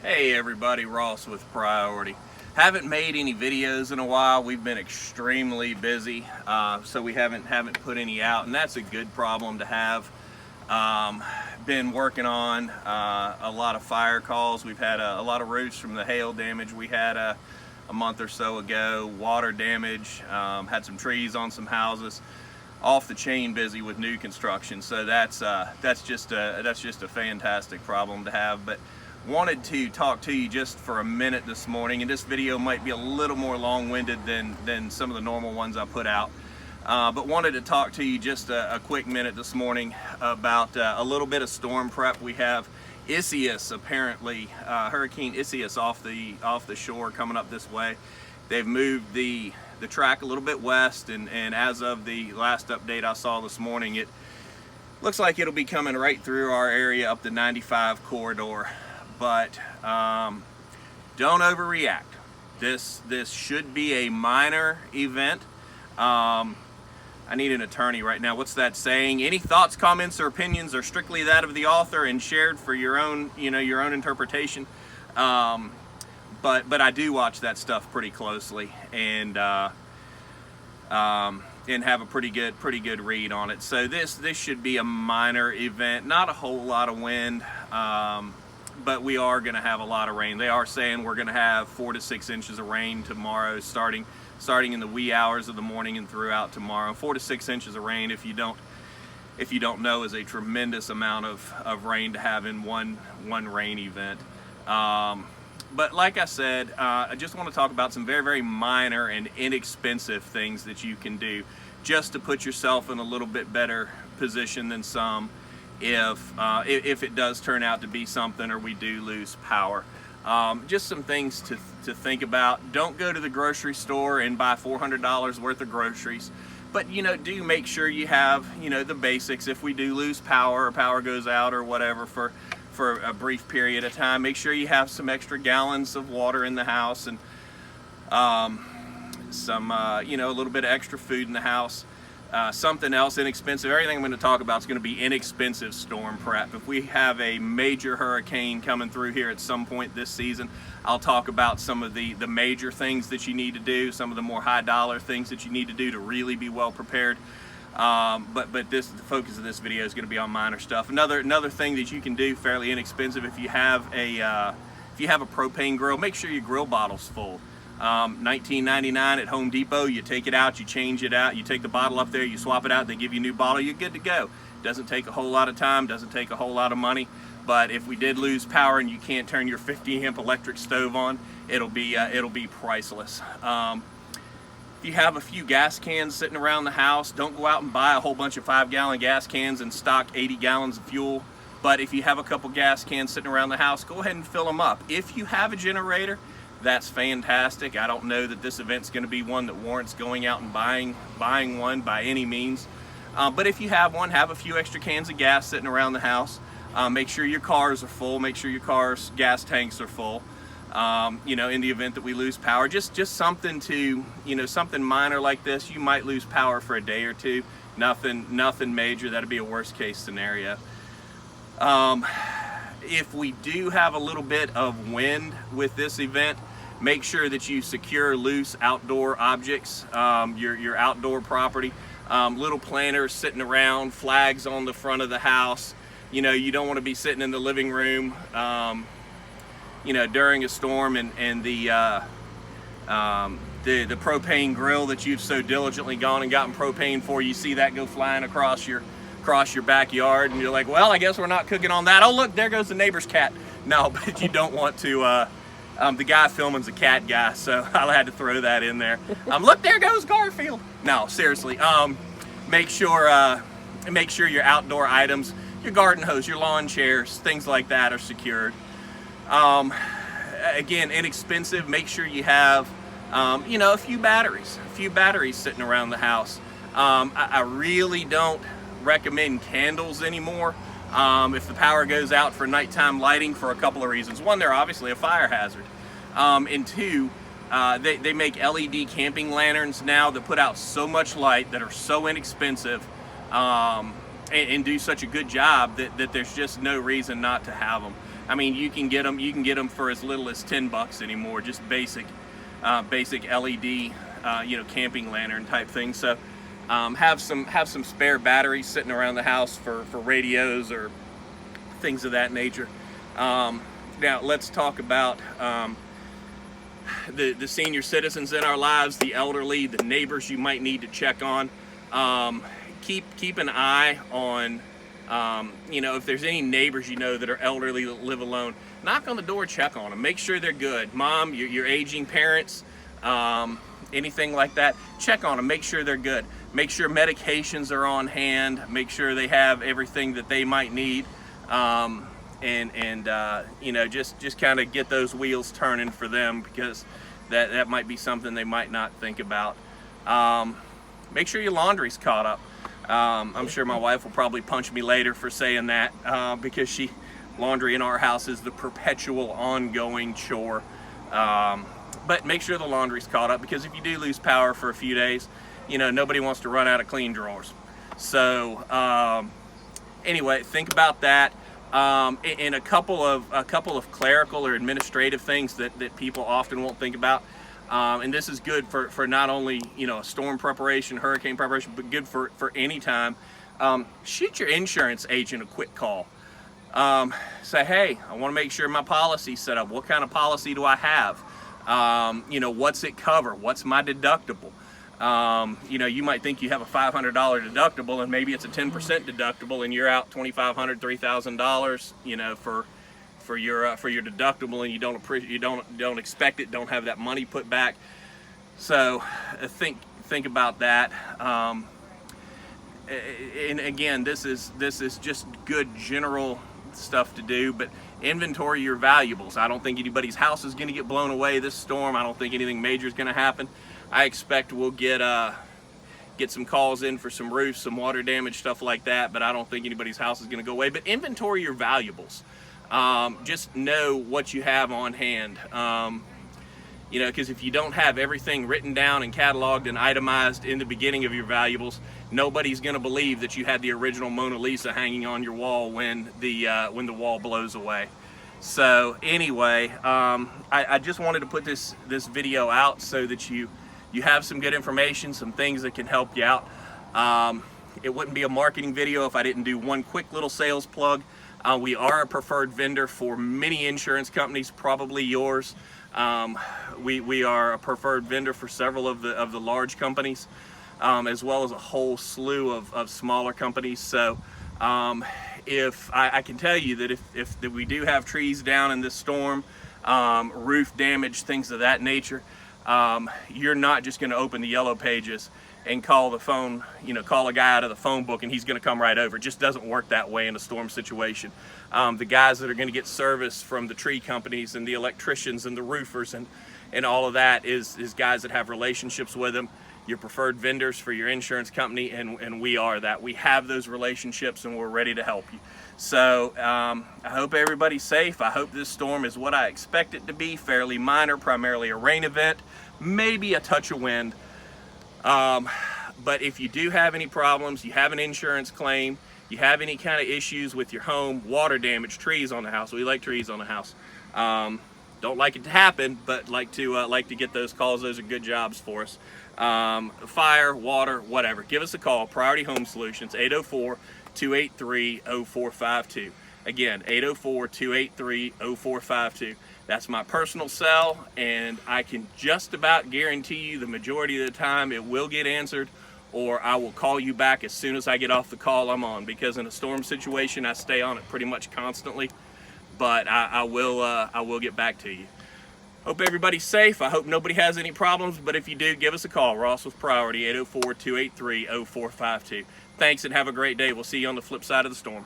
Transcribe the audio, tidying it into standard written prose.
Hey everybody, Ross with Priority. Haven't made any videos in a while. We've been extremely busy, so we haven't put any out, and that's a good problem to have. Been working on a lot of fire calls. We've had a lot of roofs from the hail damage we had a month or so ago. Water damage. Had some trees on some houses. Off the chain busy with new construction. So that's just a fantastic problem to have. But wanted to talk to you just for a minute this morning, and this video might be a little more long-winded than some of the normal ones I put out, but wanted to talk to you just a quick minute this morning about a little bit of storm prep. We have Isais, apparently Hurricane Isais off the shore coming up this way. They've moved the track a little bit west, and as of the last update I saw this morning, it looks like it'll be coming right through our area up the 95 corridor. But don't overreact. This should be a minor event. I need an attorney right now. What's that saying? Any thoughts, comments, or opinions are strictly that of the author and shared for your own, your own interpretation. But I do watch that stuff pretty closely and have a pretty good read on it. So this should be a minor event. Not a whole lot of wind. But we are going to have a lot of rain. They are saying we're going to have 4 to 6 inches of rain tomorrow, starting in the wee hours of the morning and throughout tomorrow. 4 to 6 inches of rain, if you don't know, is a tremendous amount of rain to have in one rain event. But like I said, I just want to talk about some very, very minor and inexpensive things that you can do just to put yourself in a little bit better position than some if it does turn out to be something or we do lose power. Just some things to think about. Don't go to the grocery store and buy $400 worth of groceries, but do make sure you have the basics. If we do lose power or power goes out or whatever for a brief period of time, make sure you have some extra gallons of water in the house and some a little bit of extra food in the house. Something else inexpensive. Everything I'm going to talk about is going to be inexpensive storm prep. If we have a major hurricane coming through here at some point this season, I'll talk about some of the major things that you need to do, some of the more high dollar things that you need to do to really be well prepared. But the focus of this video is going to be on minor stuff. Another thing that you can do fairly inexpensive, if you have a propane grill, make sure your grill bottle's full. $19.99 at Home Depot. You take it out, you change it out, you take the bottle up there, you swap it out, they give you a new bottle, you're good to go. Doesn't take a whole lot of time, doesn't take a whole lot of money, but if we did lose power and you can't turn your 50-amp electric stove on, it'll be priceless. If you have a few gas cans sitting around the house, don't go out and buy a whole bunch of 5-gallon gas cans and stock 80 gallons of fuel. But if you have a couple gas cans sitting around the house, go ahead and fill them up. If you have a generator, that's fantastic. I don't know that this event's going to be one that warrants going out and buying one by any means. But if you have one, have a few extra cans of gas sitting around the house. Make sure your cars are full. Make sure your car's gas tanks are full. In the event that we lose power, just something to, something minor like this. You might lose power for a day or two. Nothing major. That'd be a worst case scenario. If we do have a little bit of wind with this event, make sure that you secure loose outdoor objects, your outdoor property, little planters sitting around, flags on the front of the house. You don't want to be sitting in the living room, during a storm and the propane grill that you've so diligently gone and gotten propane for, you see that go flying across your backyard, and you're like, well, I guess we're not cooking on that. Oh, look, there goes the neighbor's cat. No, but you don't want to. The guy filming's a cat guy, so I had to throw that in there. Look, there goes Garfield. No, seriously. Make sure your outdoor items, your garden hose, your lawn chairs, things like that are secured. Again, inexpensive. Make sure you have, a few batteries sitting around the house. I really don't recommend candles anymore if the power goes out for nighttime lighting, for a couple of reasons. One, they're obviously a fire hazard, and two, they make LED camping lanterns now that put out so much light, that are so inexpensive, and do such a good job that there's just no reason not to have them. I mean, you can get them for as little as 10 bucks anymore, just basic LED, camping lantern type thing. So have some spare batteries sitting around the house for radios or things of that nature. Now let's talk about the senior citizens in our lives, the elderly, the neighbors you might need to check on. Keep an eye on, if there's any neighbors that are elderly that live alone. Knock on the door, check on them, make sure they're good. Mom, your aging parents, anything like that, check on them, make sure they're good. Make sure medications are on hand, make sure they have everything that they might need. Just kind of get those wheels turning for them, because that might be something they might not think about. Make sure your laundry's caught up. I'm sure my wife will probably punch me later for saying that, because laundry in our house is the perpetual ongoing chore. But make sure the laundry's caught up, because if you do lose power for a few days, nobody wants to run out of clean drawers. So anyway, think about that. And a couple of clerical or administrative things that people often won't think about. And this is good for not only storm preparation, hurricane preparation, but good for any time. Shoot your insurance agent a quick call. Say, hey, I want to make sure my policy's set up. What kind of policy do I have? What's it cover? What's my deductible? You might think you have a $500 deductible, and maybe it's a 10% deductible, and you're out $2,500, $3,000, for your deductible, and you don't expect it, don't have that money put back. So think about that. And again, this is just good general stuff to do, but inventory your valuables. I don't think anybody's house is going to get blown away this storm. I don't think anything major is going to happen. I expect we'll get some calls in for some roofs, some water damage, stuff like that, but I don't think anybody's house is going to go away. But inventory your valuables. Just know what you have on hand. Because if you don't have everything written down and cataloged and itemized in the beginning of your valuables, nobody's going to believe that you had the original Mona Lisa hanging on your wall when the wall blows away. So anyway, I just wanted to put this video out so that you have some good information, some things that can help you out. It wouldn't be a marketing video if I didn't do one quick little sales plug. We are a preferred vendor for many insurance companies, probably yours. We are a preferred vendor for several of the large companies, as well as a whole slew of smaller companies. So if I can tell you that if we do have trees down in this storm, roof damage, things of that nature, you're not just going to open the yellow pages and call the phone, call a guy out of the phone book and he's going to come right over. It just doesn't work that way in a storm situation. The guys that are going to get service from the tree companies and the electricians and the roofers and all of that is guys that have relationships with them, your preferred vendors for your insurance company, and we are that. We have those relationships and we're ready to help you. So I hope everybody's safe. I hope this storm is what I expect it to be, fairly minor, primarily a rain event, maybe a touch of wind. But if you do have any problems, you have an insurance claim, you have any kind of issues with your home, water damage, trees on the house, we like trees on the house. Don't like it to happen, but like to get those calls. Those are good jobs for us. Fire, water, whatever. Give us a call. Priority Home Solutions, 804-283-0452. Again, 804-283-0452. That's my personal cell, and I can just about guarantee you the majority of the time it will get answered, or I will call you back as soon as I get off the call I'm on, because in a storm situation I stay on it pretty much constantly, but I will get back to you. Hope everybody's safe. I hope nobody has any problems, but if you do, give us a call. Ross with Priority, 804-283-0452. Thanks and have a great day. We'll see you on the flip side of the storm.